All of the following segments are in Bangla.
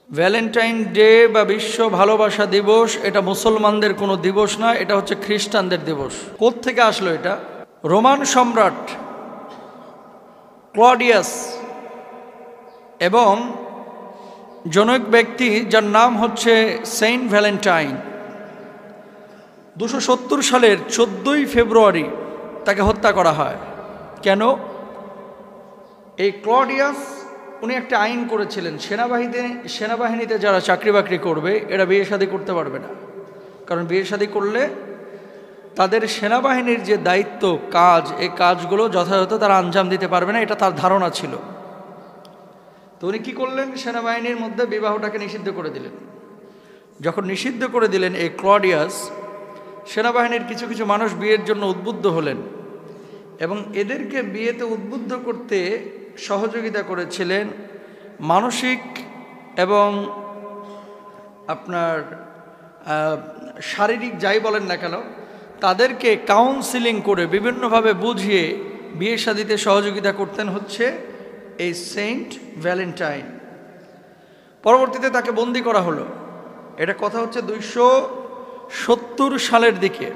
ভ্যালেন্টাইন ডে বা বিশ্ব ভালোবাসা দিবস এটা মুসলমানদের কোনো দিবস না, এটা হচ্ছে খ্রিস্টানদের দিবস। কোত্থেকে আসলো এটা? রোমান সম্রাট ক্লডিয়াস এবং জনৈক ব্যক্তি যার নাম হচ্ছে সেন্ট ভ্যালেন্টাইন 270 সালের 14ই ফেব্রুয়ারি তাকে হত্যা করা হয়। কেন? এই ক্লডিয়াস উনি একটা আইন করেছিলেন, সেনাবাহিনীতে যারা চাকরি বাকরি করবে এরা বিয়ে শাদী করতে পারবে না, কারণ বিয়ে শাদী করলে তাদের সেনাবাহিনীর যে দায়িত্ব কাজ, এই কাজগুলো যথাযথ তারা আঞ্জাম দিতে পারবে না, এটা তার ধারণা ছিল। তো উনি কী করলেন? সেনাবাহিনীর মধ্যে বিবাহটাকে নিষিদ্ধ করে দিলেন। যখন নিষিদ্ধ করে দিলেন, এই ক্লডিয়াস সেনাবাহিনীর কিছু কিছু মানুষ বিয়ের জন্য উদ্বুদ্ধ হলেন এবং এদেরকে বিয়েতে উদ্বুদ্ধ করতে সহযোগিতা করেছিলেন মানসিক এবং আপনার শারীরিক যাই বলেন না কেন, তাদেরকে কাউন্সিলিং করে বিভিন্নভাবে বুঝিয়ে বিয়ে শাদীতে সহযোগিতা করতেন হচ্ছে এই সেন্ট ভ্যালেন্টাইন। পরবর্তীতে তাকে বন্দি করা হলো। এটা কথা হচ্ছে 270 সালের দিকে।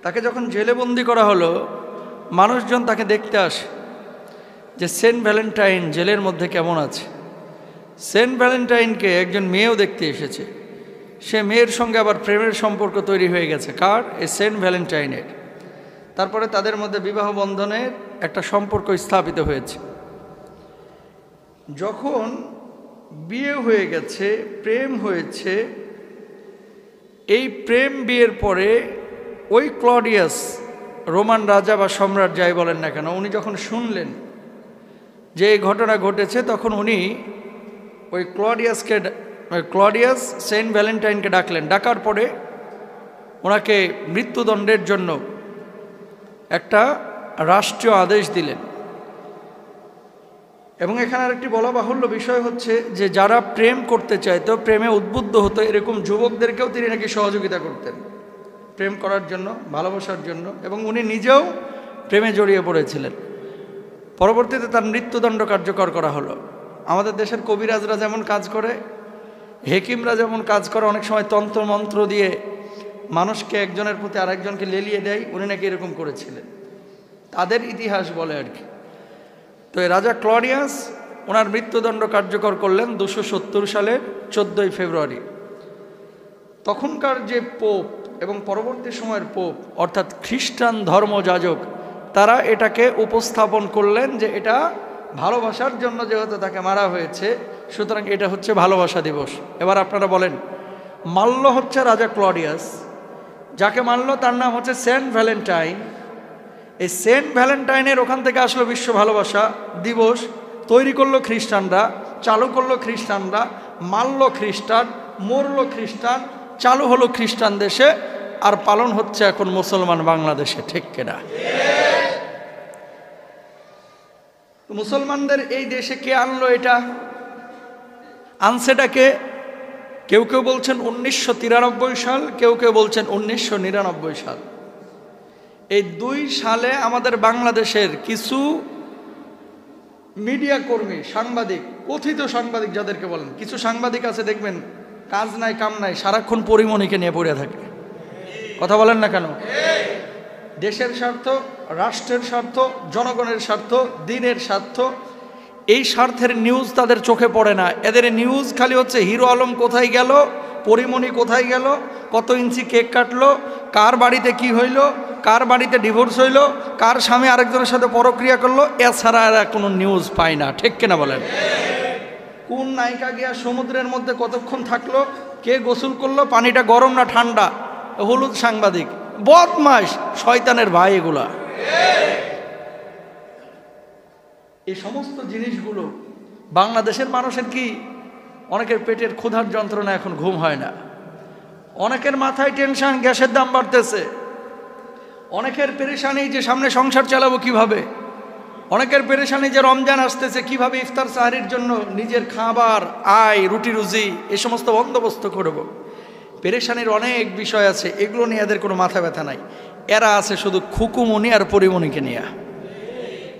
তাকে যখন জেলে বন্দি করা হলো, মানুষজন তাকে দেখতে আসে যে সেন্ট ভ্যালেন্টাইন জেলের মধ্যে কেমন আছে। সেন্ট ভ্যালেন্টাইনকে একজন মেয়েও দেখতে এসেছে। সে মেয়ের সঙ্গে আবার প্রেমের সম্পর্ক তৈরি হয়ে গেছে। কার? এই সেন্ট ভ্যালেন্টাইনের। তারপরে তাদের মধ্যে বিবাহ বন্ধনের একটা সম্পর্ক স্থাপিত হয়েছে। যখন বিয়ে হয়ে গেছে, প্রেম হয়েছে, এই প্রেম বিয়ের পরে ওই ক্লডিয়াস, রোমান রাজা বা সম্রাট যাই বলেন না কেন, উনি যখন শুনলেন যে এই ঘটনা ঘটেছে, তখন উনি ওই ক্লডিয়াস সেন্ট ভ্যালেন্টাইনকে ডাকলেন। ডাকার পরে ওনাকে মৃত্যুদণ্ডের জন্য একটা রাষ্ট্রীয় আদেশ দিলেন। এবং এখানে আরেকটি বলা বাহুল্য বিষয় হচ্ছে যে যারা প্রেম করতে চাইতো, প্রেমে উদ্বুদ্ধ হতো, এরকম যুবকদেরকেও তিনি নাকি সহযোগিতা করতেন প্রেম করার জন্য, ভালোবাসার জন্য, এবং উনি নিজেও প্রেমে জড়িয়ে পড়েছিলেন। পরবর্তীতে তার মৃত্যুদণ্ড কার্যকর করা হলো। আমাদের দেশের কবিরাজরা যেমন কাজ করে, হেকিমরা যেমন কাজ করে, অনেক সময় তন্ত্র মন্ত্র দিয়ে মানুষকে একজনের প্রতি আরেকজনকে লেলিয়ে দেয়, উনি নাকি এরকম করেছিলেন, তাদের ইতিহাস বলে আর কি। তো এই রাজা ক্লডিয়াস ওনার মৃত্যুদণ্ড কার্যকর করলেন 270 সালের 14ই ফেব্রুয়ারি। তখনকার যে পোপ এবং পরবর্তী সময়ের পোপ অর্থাৎ খ্রিস্টান ধর্মযাজক, তারা এটাকে উপস্থাপন করলেন যে এটা ভালোবাসার জন্য যেহেতু তাকে মারা হয়েছে, সুতরাং এটা হচ্ছে ভালোবাসা দিবস। এবার আপনারা বলেন, মারল হচ্ছে রাজা ক্লডিয়াস, যাকে মারল তার নাম হচ্ছে সেন্ট ভ্যালেন্টাইন। এই সেন্ট ভ্যালেন্টাইনের ওখান থেকে আসলো বিশ্ব ভালোবাসা দিবস। তৈরি করলো খ্রিস্টানরা, চালু করলো খ্রিস্টানরা, মারল খ্রিস্টান, মরল খ্রিস্টান, চালু হলো খ্রিস্টান দেশে, আর পালন হচ্ছে এখন মুসলমান বাংলাদেশে। ঠিক কিনা? মুসলমানদের এই দেশে কে আনলো এটা? আনছেটাকে কেউ কেউ বলছেন 1993 সাল, কেউ কেউ বলছেন 1999 সাল। এই 2 সালে আমাদের বাংলাদেশের কিছু মিডিয়া কর্মী, সাংবাদিক, কথিত সাংবাদিক যাদেরকে বলেন, কিছু সাংবাদিক আছে দেখবেন কাজ নাই কাম নাই, সারাক্ষণ পরিমণিকে নিয়ে পড়ে থাকে। কথা বলেন না কেন? দেশের স্বার্থ, রাষ্ট্রের স্বার্থ, জনগণের স্বার্থ, দিনের স্বার্থ, এই স্বার্থের নিউজ তাদের চোখে পড়ে না। এদের নিউজ খালি হচ্ছে হিরো আলম কোথায় গেল, পরিমণি কোথায় গেল, কত ইঞ্চি কেক কাটলো, কার বাড়িতে কি হইল, কার বাড়িতে ডিভোর্স হইল, কার স্বামী আরেকজনের সাথে পরক্রিয়া করলো, এছাড়া এরা কোনো নিউজ পায় না। ঠিক কিনা বলেন? কোন নায়িকা গিয়া সমুদ্রের মধ্যে কতক্ষণ থাকলো, কে গোসল করলো, পানিটা গরম না ঠান্ডা, হলুদ সাংবাদিক, বদমাশ, শয়তানের ভাই এগুলা। এই সমস্ত জিনিসগুলো বাংলাদেশের মানুষের কি, অনেকের পেটের ক্ষুধার যন্ত্রণা, এখন ঘুম হয় না, অনেকের মাথায় টেনশন, গ্যাসের দাম বাড়তেছে, অনেকের পেরেশানি যে সামনে সংসার চালাবো কিভাবে, অনেকের পেরেশানি যে রমজান আসতেছে, কিভাবে ইফতার সাহারির জন্য নিজের খাবার, আয়, রুটি রুজি এ সমস্ত বন্দোবস্ত করব। পেরেশানির অনেক বিষয় আছে, এগুলো নিয়ে এদের কোনো মাথা ব্যথা নাই। এরা আছে শুধু খুকুমনি আর পরিমণিকে নিয়ে।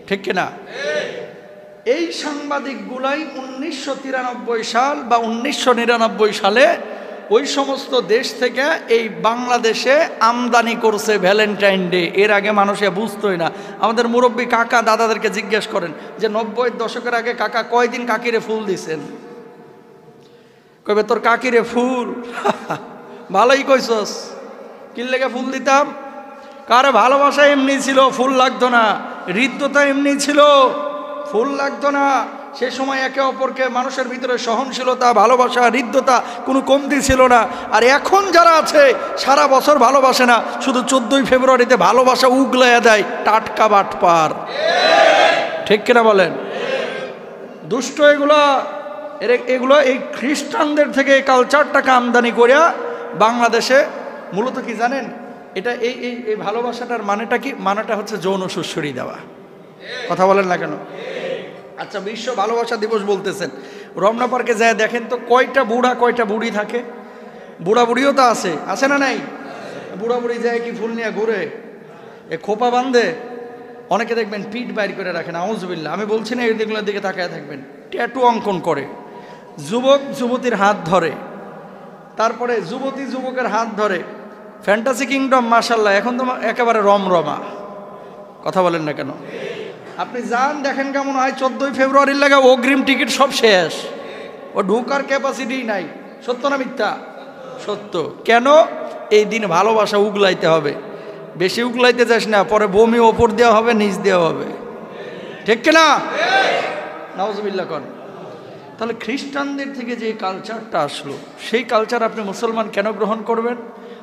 ঠিক কিনা? এই সাংবাদিকগুলাই 1993 সাল বা 1999 সালে ওই সমস্ত দেশ থেকে এই বাংলাদেশে আমদানি করছে ভ্যালেন্টাইন ডে। এর আগে মানুষে বুঝতোই না। আমাদের মুরব্বী কাকা দাদাদেরকে জিজ্ঞেস করেন যে 90-এর দশকের আগে কাকা কয়দিন কাকিরে ফুল দিছেন? কবে তোর কাকিরে ফুল ভালোই কইছস, কি লেগে ফুল দিতাম? কারে ভালোবাসা এমনি ছিল, ফুল লাগতো না। হৃদ্যতা এমনি ছিল, ফুল লাগতো না। সে সময় একে অপরকে মানুষের ভিতরে সহনশীলতা, ভালোবাসা, হৃদ্যতা কোনো কমতি ছিল না। আর এখন যারা আছে সারা বছর ভালোবাসে না, শুধু 14ই ফেব্রুয়ারিতে ভালোবাসা উগলাইয়া দেয়। টাটকা বাটপার, ঠিক কিনা বলেন? দুষ্ট এগুলো এই খ্রিস্টানদের থেকে এই কালচারটাকে আমদানি করিয়া বাংলাদেশে মূলত কি জানেন, এটা এই ভালোবাসাটার মানেটা কি? মানেটা হচ্ছে যৌন সুশ্রী দেওয়া। কথা বলেন না কেন? আচ্ছা, বিশ্ব ভালোবাসা দিবস বলতেছেন, রমনা পার্কে যায় দেখেন তো কয়টা বুড়া কয়টা বুড়ি থাকে? বুড়া বুড়িও তো আছে না নাই? বুড়া বুড়ি যায় কি ফুল নিয়ে ঘুরে, এ খোপা বান্ধে। অনেকে দেখবেন পিঠ বাইর করে রাখেন, আউযুবিল্লাহ। আমি বলছি না, এই দিকগুলোর দিকে তাকায় থাকবেন। ট্যাটু অঙ্কন করে, যুবক যুবতীর হাত ধরে, তারপরে যুবতী যুবকের হাত ধরে। ফ্যান্টাসি কিংডম মাশাল্লাহ এখন তো একেবারে রমরমা। কথা বলেন না কেন? আপনি যান দেখেন কেমন হয়। 14ই ফেব্রুয়ারির লাগা অগ্রিম টিকিট সব শেষ, ও ঢোকার ক্যাপাসিটি নাই। সত্য না মিথ্যা? সত্য। কেন? এই দিন ভালোবাসা উগলাইতে হবে। বেশি উগলাইতে যাস না, পরে বমি ওপর দেওয়া হবে, নিচ দেওয়া হবে। ঠিক কিনা? নাউজুবিল্লাহ কন। তাহলে খ্রিস্টানদের থেকে যে কালচারটা আসলো, সেই কালচার আপনি মুসলমান কেন গ্রহণ করবেন?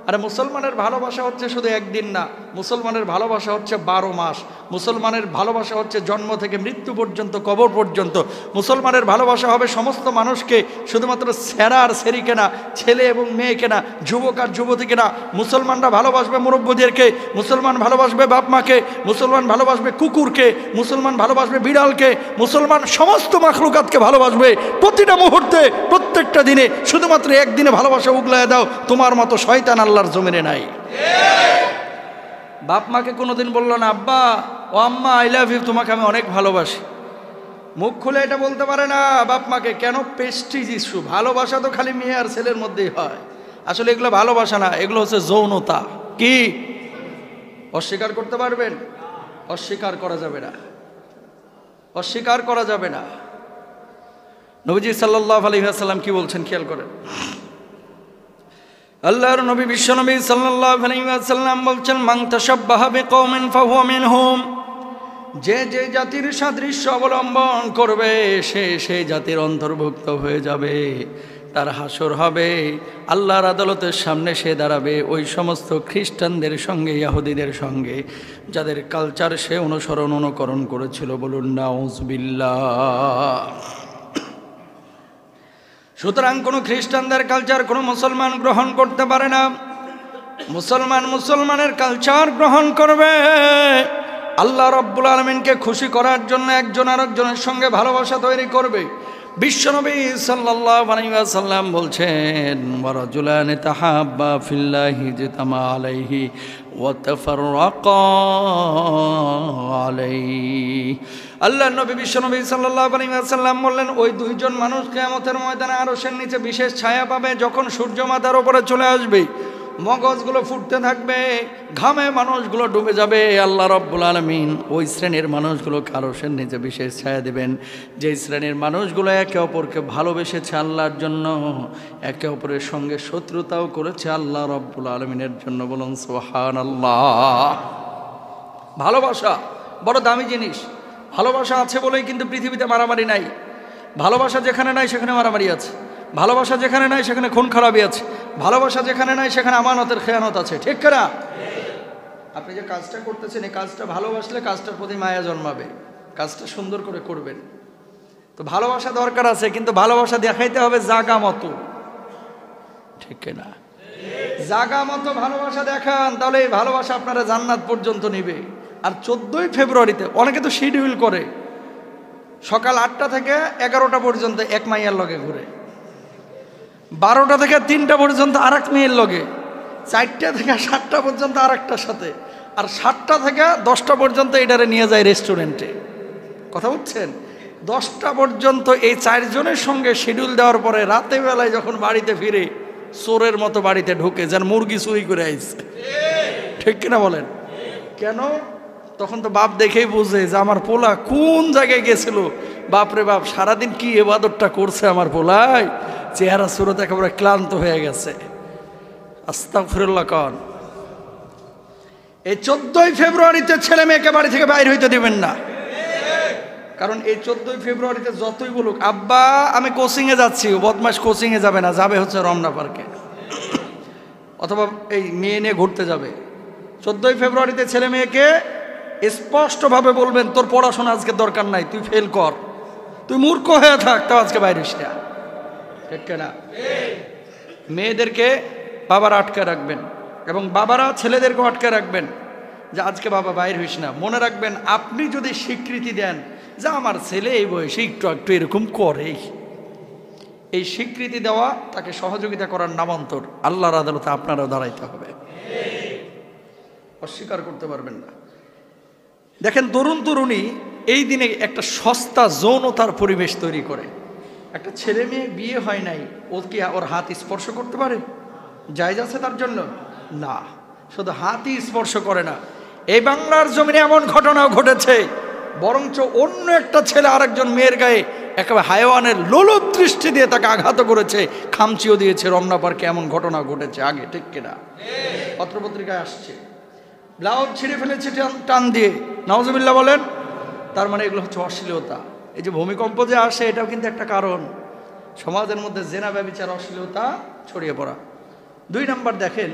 আরে মুসলমানের ভালোবাসা হচ্ছে শুধু একদিন না, মুসলমানের ভালোবাসা হচ্ছে 12 মাস। মুসলমানের ভালোবাসা হচ্ছে জন্ম থেকে মৃত্যু পর্যন্ত, কবর পর্যন্ত। মুসলমানের ভালোবাসা হবে সমস্ত মানুষকে, শুধুমাত্র ছেঁড়া আর সেরিকে না, ছেলে এবং মেয়েকে না, যুবক আর যুবতীকে না। মুসলমানরা ভালোবাসবে মুরব্বীদেরকে, মুসলমান ভালোবাসবে বাপ মাকে, মুসলমান ভালোবাসবে কুকুরকে, মুসলমান ভালোবাসবে বিড়ালকে, মুসলমান সমস্ত মাখলুকাতকে ভালোবাসবে প্রতিটা মুহূর্তে, প্রত্যেকটা দিনে। শুধুমাত্র একদিনে ভালোবাসা উগলায় দাও, তোমার মতো শয়তান আল্লাহর জমিনে নাই। বাপ মাকে কোনোদিন বললো না, আব্বা ও আম্মা আই লাভ ইউ, তোমাকে আমি অনেক ভালোবাসি। মুখ খুলে এটা বলতে পারে না বাপ মাকে। কেন? Prestige issue. ভালোবাসা তো খালি মেয়ে আর ছেলের মধ্যেই হয়। আসলে এগুলো ভালোবাসা না, এগুলো হচ্ছে যৌনতা। কি অস্বীকার করতে পারবেন? অস্বীকার করা যাবে না, অস্বীকার করা যাবে না। নবীজি সাল্লাল্লাহু আলাইহি ওয়াসাল্লাম কি বলছেন খেয়াল করেন। আল্লাহর নবী বিশ্বনবী সাল্লাল্লাহু আলাইহি ওয়াসাল্লাম বলছেন, মান তাশাব্বাহা বিকওমিন ফাহুয়া মিনহুম। যে যে জাতির সাদৃশ্য অবলম্বন করবে সে সেই জাতির অন্তর্ভুক্ত হয়ে যাবে। তার হাসর হবে, আল্লাহর আদালতের সামনে সে দাঁড়াবে ওই সমস্ত খ্রিস্টানদের সঙ্গে, ইহুদিদের সঙ্গে, যাদের কালচার সে অনুকরণ করেছিল। বলুন নাউজুবিল্লাহ। সুতরাং কোনো খ্রিস্টানদের কালচার কোনো মুসলমান গ্রহণ করতে পারে না। মুসলমানের কালচার গ্রহণ করবে। আল্লাহ রাব্বুল আলামিনকে খুশি করার জন্য একজন আরেকজনের সঙ্গে ভালোবাসা তৈরি করবে। বিশ্বনবী সাল্লাল্লাহু আলাইহি ওয়াসাল্লাম বলছেন, ওয়া রাজুলান তাহাব্বা ফিল্লাহি ইজতামা আলাইহি ওয়া তাফাররাকা আলাইহি। আল্লাহ নবী বিশ্বনবী সাল্লাল্লাহু আলাইহি ওয়াসাল্লাম বললেন, ওই দুইজন মানুষ কিয়ামতের ময়দানে আরশের নিচে বিশেষ ছায়া পাবে। যখন সূর্য মাথার উপরে চলে আসবে, মগজগুলো ফুটতে থাকবে, ঘামে মানুষগুলো ডুবে যাবে। আল্লাহ রাব্বুল আলামিন ওই শ্রেণীর মানুষগুলোকে আরশের নিচে বিশেষ ছায়া দেবেন, যে শ্রেণীর মানুষগুলো একে অপরকে ভালোবেসেছে আল্লাহর জন্য, একে অপরের সঙ্গে শত্রুতাও করেছে আল্লাহ রাব্বুল আলামিনের জন্য। বলুন সুবহানাল্লাহ। ভালোবাসা বড় দামি জিনিস। ভালোবাসা আছে বলেই কিন্তু পৃথিবীতে মারামারি নাই। ভালোবাসা যেখানে নাই সেখানে মারামারি আছে। ভালোবাসা যেখানে নাই সেখানে খুন খারাপি আছে। ভালোবাসা যেখানে নাই সেখানে আমানতের খেয়ানত আছে। ঠিক না? আপনি যে কাজটা করতেছেন, এই কাজটা ভালোবাসলে কাজটার প্রতি মায়া জন্মাবে, কাজটা সুন্দর করে করবেন। তো ভালোবাসা দরকার আছে, কিন্তু ভালোবাসা দেখাইতে হবে জাগা মতো। ঠিক না? জাগা মতো ভালোবাসা দেখান, তাহলে এই ভালোবাসা আপনারা জান্নাত পর্যন্ত নিবে। আর 14ই ফেব্রুয়ারিতে অনেকে তো শিডিউল করে, সকাল 8টা থেকে 11টা পর্যন্ত এক মাইয়ার লগে ঘুরে, 12টা থেকে 3টা পর্যন্ত আর এক মেয়ের লগে, 4টা থেকে 7টা পর্যন্ত আর একটার সাথে, আর 7টা থেকে 10টা পর্যন্ত এটারে নিয়ে যায় রেস্টুরেন্টে। কথা বুঝছেন? 10টা পর্যন্ত এই 4 জনের সঙ্গে শিডিউল দেওয়ার পরে রাতে বেলায় যখন বাড়িতে ফিরে চোরের মতো বাড়িতে ঢুকে যেন মুরগি চুরি করে আইছে, ঠিক কিনা বলেন? কেন? তখন তো বাপ দেখেই বুঝে যে আমার পোলা কোন জায়গায় গেছিল। বাপরে বাপ, সারাদিন কি ইবাদতটা করছে আমার পোলায়, চেহারা সুরত একেবারে ক্লান্ত হয়ে গেছে। আস্তাগফিরুল্লাহ। কন এই 14ই ফেব্রুয়ারিতে ছেলে মেয়েকে বাড়ি থেকে বাইর হইতে দিবেন না। কারণ এই 14ই ফেব্রুয়ারিতে যতই বলুক আব্বা আমি কোচিংয়ে যাচ্ছি, বদমাস কোচিংয়ে যাবে না, যাবে হচ্ছে রমনা পার্কে, অথবা এই মেয়ে নিয়ে ঘুরতে যাবে। 14ই ফেব্রুয়ারিতে ছেলে মেয়েকে স্পষ্টভাবে বলবেন তোর পড়াশোনা আজকে দরকার নাই, তুই ফেল কর, তুই মূর্খ হয়ে থাক, তাও আজকে বাইরে এসে, ঠিক না? মেয়েদেরকে বাবারা আটকে রাখবেন এবং বাবারা ছেলেদেরকেও আটকে রাখবেন যে আজকে বাবা বাইর হইস না। মনে রাখবেন আপনি যদি স্বীকৃতি দেন যে আমার ছেলে এই বয়সে একটু একটু এরকম করে, এই স্বীকৃতি দেওয়া তাকে সহযোগিতা করার নামান্তর। আল্লাহর আদালতে আপনারাও দাঁড়াইতে হবে, অস্বীকার করতে পারবেন না। দেখেন তরুণ তরুণী এই দিনে একটা সস্তা যৌনতার পরিবেশ তৈরি করে। একটা ছেলে মেয়ে বিয়ে হয় নাই, ও কি ওর হাত স্পর্শ করতে পারে? জায়েজ আছে তার জন্য? না। শুধু হাতই স্পর্শ করে না, এই বাংলার জমিনে এমন ঘটনাও ঘটেছে, বরঞ্চ অন্য একটা ছেলে আরেকজন মেয়ের গায়ে একেবারে হায়ওয়ানের লোলুপ দৃষ্টি দিয়ে তাকে আঘাত করেছে, খামচিও দিয়েছে। রমনা পার্কে এমন ঘটনা ঘটেছে আগে, ঠিক কিনা? পত্রপত্রিকায় আসছে। ব্লাউজ ছিঁড়ে ফেলেছে টান দিয়ে, নাউজুবিল্লাহ বলেন। তার মানে এগুলো হচ্ছে অশ্লীলতা। এই যে ভূমিকম্প যে আসে এটাও কিন্তু একটা কারণ, সমাজের মধ্যে জেনা ব্যভিচার অশ্লীলতা ছড়িয়ে পড়া। 2 নাম্বার দেখেন,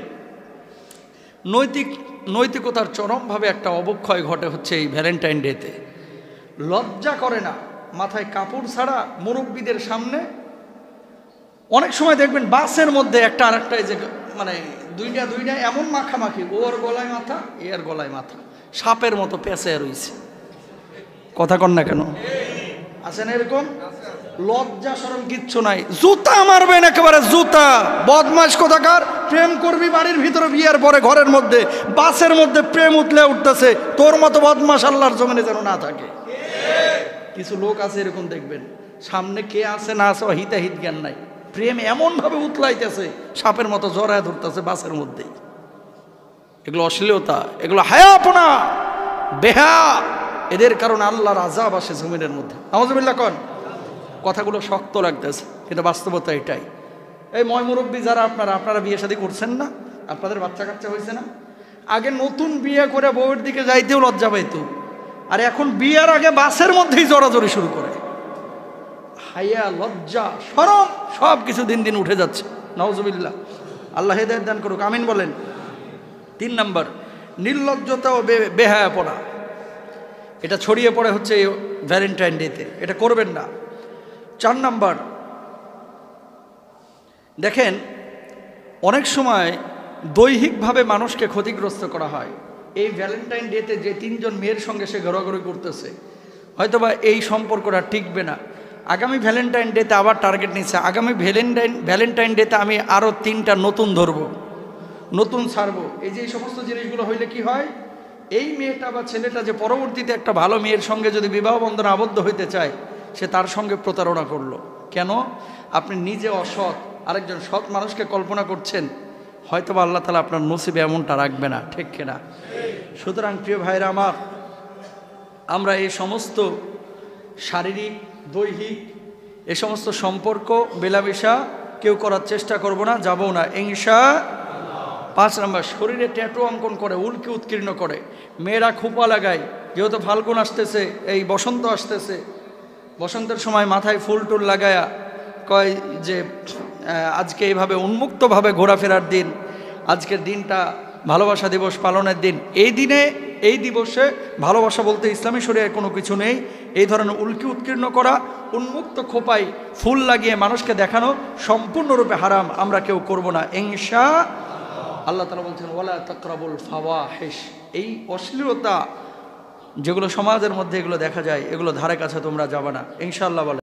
নৈতিকতার চরমভাবে একটা অবক্ষয় ঘটে হচ্ছে এই ভ্যালেন্টাইন ডেতে। লজ্জা করে না, মাথায় কাপড় ছাড়া মুরব্বীদের সামনে। অনেক সময় দেখবেন বাসের মধ্যে একটা আরেকটা যে মানে দুইটা এমন মাখামাখি, ওর গলায় মাথা এর গলায় মাথা, সাপের মতো পেঁচে রয়েছে। কথা কন না কেন? আছেন এরকম? লজ্জা শরম কিচ্ছু নাই, জুতা মারবেন একেবারে জুতা। বদমাশ কোথাকার, প্রেম করবি বাড়ির ভিতরে, বিয়ের পরে ঘরের মধ্যে বাসের মধ্যে প্রেম উতলে উঠতেছে। তোর মতো বদমাশ আল্লাহর জমিনে যেন না থাকে। কিছু লোক আছে এরকম, দেখবেন সামনে কে আছে না আছে হিতাহিত জ্ঞান নাই, প্রেম এমনভাবে উতলাইতেছে সাপের মতো জড়ায় ধরতেছে বাসের মধ্যেই। এগুলো অশ্লীলতা, এগুলো হায়াপনা, বেহা। এদের কারণে আল্লাহর আযাব আসে জমিনের মধ্যে। নাউজুবিল্লাহ কন। কথাগুলো শক্ত লাগতেছে কিন্তু বাস্তবতা এটাই। এই মুরব্বী যারা আপনারা বিয়ে শাদী করছেন না, আপনাদের বাচ্চা কাচ্চা হয়েছে না, আগে নতুন বিয়ে করে বউয়ের দিকে যাইতেও লজ্জা পাইতো, আর এখন বিয়ের আগে বাসের মধ্যেই জড়াজড়ি শুরু করে। হায়া লজ্জা শরম সব কিছু দিন দিন উঠে যাচ্ছে। নাউজুবিল্লাহ, আল্লাহ হেদায়েত দান করুক, আমিন বলেন। 3 নাম্বার, নির্লজ্জতা ও বেহায়াপনা, এটা ছড়িয়ে পড়ে হচ্ছে এই ভ্যালেন্টাইন ডেতে, এটা করবেন না। 4 নাম্বার, দেখেন অনেক সময় দৈহিকভাবে মানুষকে ক্ষতিগ্রস্ত করা হয়। এই ভ্যালেন্টাইন ডেতে যে 3 জন মেয়ের সঙ্গে সে ঘোরাঘুরি করতেছে, হয়তোবা এই সম্পর্কটা টিকবে না। আগামী ভ্যালেন্টাইন ডেতে আবার টার্গেট নিচ্ছে, আগামী ভ্যালেন্টাইন ডেতে আমি আরও 3টা নতুন ধরবো, নতুন ছাড়বো। এই যে এই সমস্ত জিনিসগুলো হইলে কি হয়, এই মেয়েটা বা ছেলেটা যে পরবর্তীতে একটা ভালো মেয়ের সঙ্গে যদি বিবাহ বন্ধনে আবদ্ধ হইতে চায়, সে তার সঙ্গে প্রতারণা করলো। কেন? আপনি নিজে অসৎ, আরেকজন সৎ মানুষকে কল্পনা করছেন, হয়তোবা আল্লাহ তাআলা আপনার নসিবে এমনটা রাখবে না, ঠিক কিনা? সুতরাং প্রিয় ভাইরা আমার, আমরা এই সমস্ত শারীরিক দৈহিক এই সমস্ত সম্পর্ক মেলামেশা কেউ করার চেষ্টা করব না, যাবো না ইনশাআল্লাহ। 5 নাম্বার, শরীরে ট্যাটু অঙ্কন করে, উল্কি উৎকীর্ণ করে। মেয়েরা খোপা লাগায়, যেহেতু ফাল্গুন আসতেছে, এই বসন্ত আসতেছে, বসন্তের সময় মাথায় ফুল টুল লাগায়া কয় যে আজকে এইভাবে উন্মুক্তভাবে ঘোরাফেরার দিন, আজকের দিনটা ভালোবাসা দিবস পালনের দিন। এই দিবসে ভালোবাসা বলতে ইসলামী শরীয়তে কোনো কিছু নেই। এই ধরনের উল্কি উৎকীর্ণ করা, উন্মুক্ত খোপায় ফুল লাগিয়ে মানুষকে দেখানো সম্পূর্ণরূপে হারাম, আমরা কেউ করব না ইনশাআল্লাহ। আল্লাহ তাআলা বলছেন ওয়ালা তাকরাবুল ফাওয়াহিশ, এই অশ্লীলতা যেগুলো সমাজের মধ্যে এগুলো দেখা যায়, এগুলো ধারে কাছে তোমরা যাবে না ইনশাআল্লাহ বলে।